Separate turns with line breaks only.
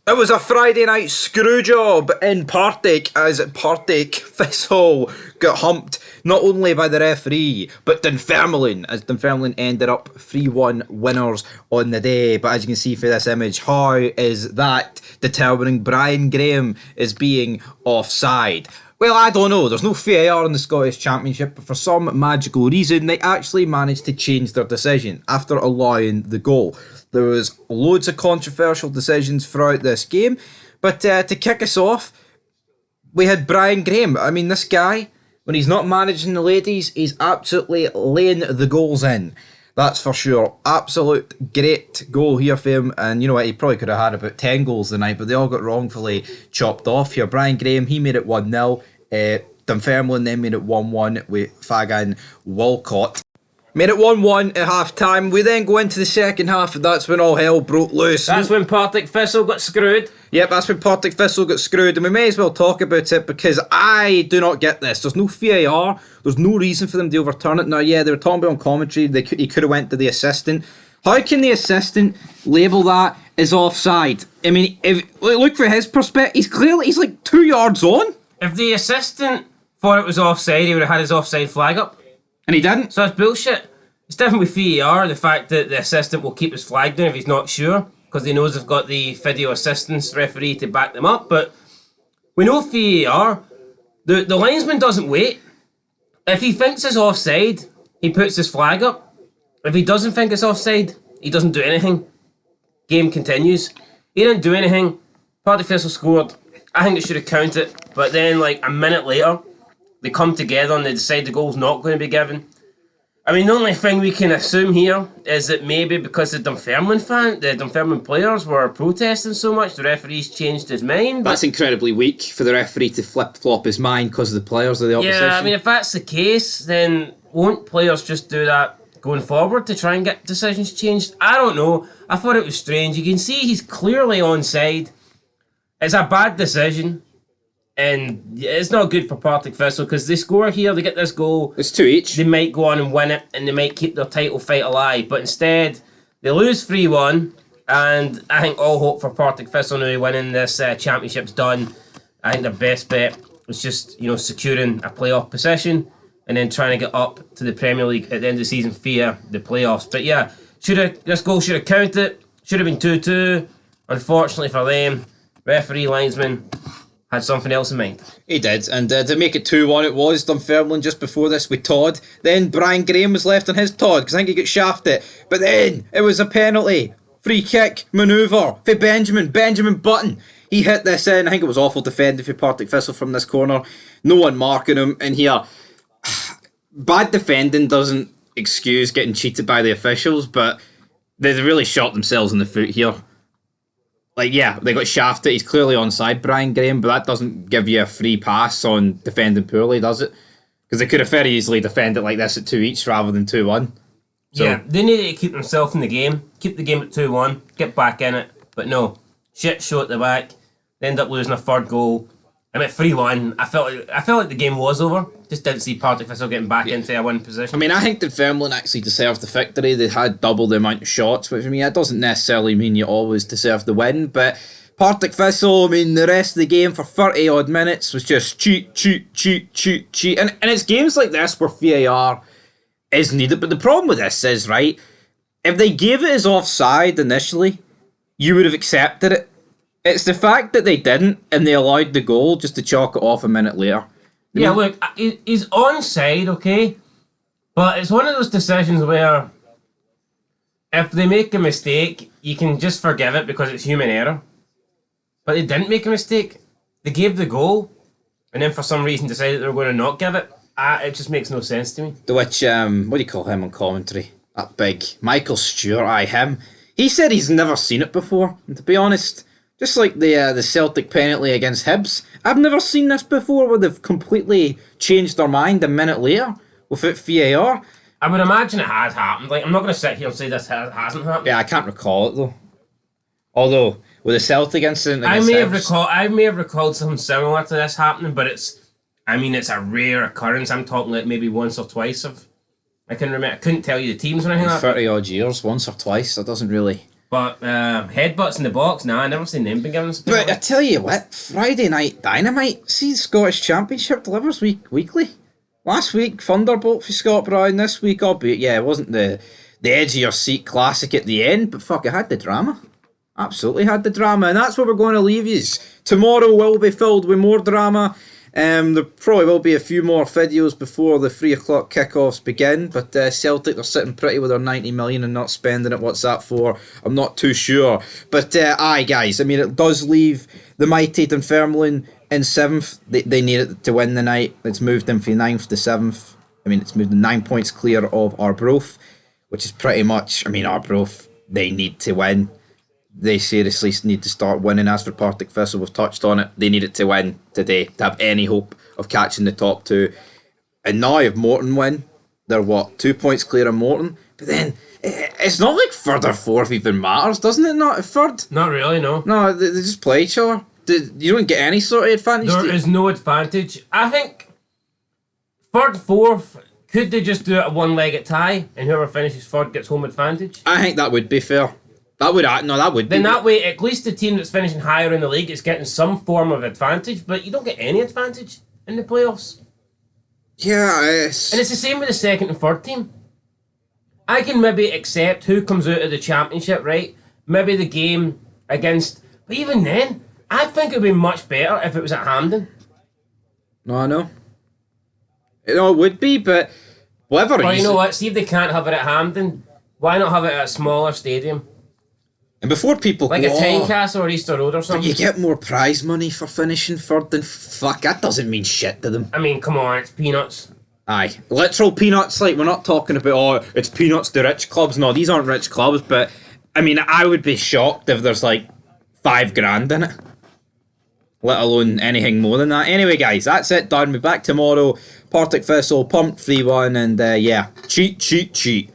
It was a Friday night screw job in Partick as Partick Thistle got humped not only by the referee but Dunfermline as Dunfermline ended up 3-1 winners on the day. But as you can see for this image, how is that determining Brian Graham is being offside? Well, I don't know. There's no VAR in the Scottish Championship, but for some magical reason, they actually managed to change their decision after allowing the goal. There was loads of controversial decisions throughout this game, but to kick us off, we had Brian Graham. I mean, this guy, when he's not managing the ladies, he's absolutely laying the goals in. That's for sure. Absolute great goal here for him. And you know what, he probably could have had about 10 goals tonight, but they all got wrongfully chopped off here. Brian Graham, he made it 1-0. Dunfermline then made it 1-1 with Fagan Walcott. Made it 1-1 at half time. We then go into the second half, and that's when all hell broke loose.
That's when Partick Thistle got screwed.
Yep, that's when Partick Thistle got screwed, and we may as well talk about it because I do not get this. There's no VAR. There's no reason for them to overturn it. Now, yeah, they were talking about on commentary. He could have went to the assistant. How can the assistant label that as offside? I mean, if look for his perspective. He's like 2 yards on.
If the assistant thought it was offside, he would have had his offside flag up.
And he didn't.
So that's bullshit. It's different with VAR, the fact that the assistant will keep his flag down if he's not sure, because he knows they've got the video assistance referee to back them up. But we know VAR, the linesman doesn't wait. If he thinks it's offside, he puts his flag up. If he doesn't think it's offside, he doesn't do anything. Game continues. He didn't do anything. Partick Thistle scored. I think it should have counted. But then, like, a minute later, they come together and they decide the goal's not going to be given. I mean, the only thing we can assume here is that maybe because the Dunfermline players were protesting so much, the referee's changed his mind.
That's incredibly weak for the referee to flip-flop his mind because of the players of the opposition.
Yeah, I mean, if that's the case, then won't players just do that going forward to try and get decisions changed? I don't know. I thought it was strange. You can see he's clearly onside. It's a bad decision. And it's not good for Partick Thistle because they score here, they get this goal.
It's 2 each.
They might go on and win it and they might keep their title fight alive. But instead, they lose 3-1. And I think all hope for Partick Thistle now winning this championship's done. I think their best bet is just, securing a playoff position and then trying to get up to the Premier League at the end of the season via the playoffs. But yeah, this goal should have counted. Should have been 2-2. Unfortunately for them, referee linesman had something else in mind.
He did, and to make it 2-1 it was Dunfermline just before this with Todd. Then Brian Graham was left on his Todd because I think he got shafted. But then it was a penalty. Free kick manoeuvre for Benjamin Button. He hit this in. I think it was awful defending for Partick Thistle from this corner. No one marking him in here. Bad defending doesn't excuse getting cheated by the officials, but they really shot themselves in the foot here. Like, yeah, they got shafted. He's clearly onside, Brian Graham, but that doesn't give you a free pass on defending poorly, does it? Because they could have very easily defended like this at 2 each rather than 2-1. So,
yeah, they needed to keep themselves in the game, keep the game at 2-1, get back in it. But no, shit show at the back. They end up losing a third goal. I mean, 3-1. I felt like the game was over. Just didn't see Partick Thistle getting back into a win position.
I mean, I think Dunfermline actually deserved the victory. They had double the amount of shots, which, I mean, that doesn't necessarily mean you always deserve the win. But Partick Thistle, I mean, the rest of the game for 30 odd minutes was just cheat. And it's games like this where VAR is needed. But the problem with this is, right, if they gave it as offside initially, you would have accepted it. It's the fact that they didn't and they allowed the goal just to chalk it off a minute later.
Yeah, look, he's onside, okay? But it's one of those decisions where if they make a mistake, you can just forgive it because it's human error. But they didn't make a mistake. They gave the goal and then for some reason decided they were going to not give it. It just makes no sense to me.
Which, what do you call him on commentary? That big Michael Stewart, him. He said he's never seen it before. And to be honest, just like the Celtic penalty against Hibs, I've never seen this before where they've completely changed their mind a minute later without VAR.
I would imagine it has happened. Like, I'm not going to sit here and say this hasn't happened.
Yeah, I can't recall it though. Although with the Celtic incident,
I may have recalled something similar to this happening, but it's a rare occurrence. I'm talking like maybe once or twice. I can remember. I couldn't tell you the teams or anything.
30 odd years, once or twice. That doesn't really.
But headbutts in the box, nah, I never seen them been given a
But I tell you what, Friday Night Dynamite, see Scottish Championship delivers weekly. Last week, Thunderbolt for Scott Bryan. This week, albeit, yeah, it wasn't the edge of your seat classic at the end, but fuck, it had the drama. Absolutely had the drama, and that's where we're going to leave you. Tomorrow will be filled with more drama. There probably will be a few more videos before the 3 o'clock kickoffs begin, but Celtic are sitting pretty with their 90 million and not spending it. What's that for? I'm not too sure. But aye, guys, I mean, it does leave the mighty Dunfermline in 7th. They need it to win the night. It's moved them from 9th to 7th. I mean, it's moved them 9 points clear of Arbroath, which is pretty much, I mean, Arbroath, they need to win. They seriously need to start winning. As for Partick Thistle, we've touched on it. They need it to win today to have any hope of catching the top two. And now if Morton win, they're what, 2 points clear of Morton? But then, it's not like third or fourth even matters, doesn't it not? Third?
Not really, no.
No, they just play each other. You don't get any sort of advantage.
There is no advantage. I think third, fourth, could they just do it a one-legged tie and whoever finishes third gets home advantage?
I think that would be fair. That would
Then
be.
that way, at least the team that's finishing higher in the league is getting some form of advantage, but you don't get any advantage in the playoffs.
Yeah,
And it's the same with the second and third team. I can maybe accept who comes out of the championship, right? Maybe the game against... But even then, I think it would be much better if it was at Hampden.
No, I know. No, it would be, but whatever.
Or you know what? See if they can't have it at Hampden, why not have it at a smaller stadium?
And before people
like
go,
a Tynecastle or Easter Road or something.
But you get more prize money for finishing third than fuck. That doesn't mean shit to them.
I mean, come on, it's peanuts.
Aye, literal peanuts. Like, we're not talking about it's peanuts to rich clubs. No, these aren't rich clubs. But I mean, I would be shocked if there's like $5,000 in it, let alone anything more than that. Anyway, guys, that's it. Done. We'll be back tomorrow. Partick Thistle pumped 3-1, and yeah, cheat.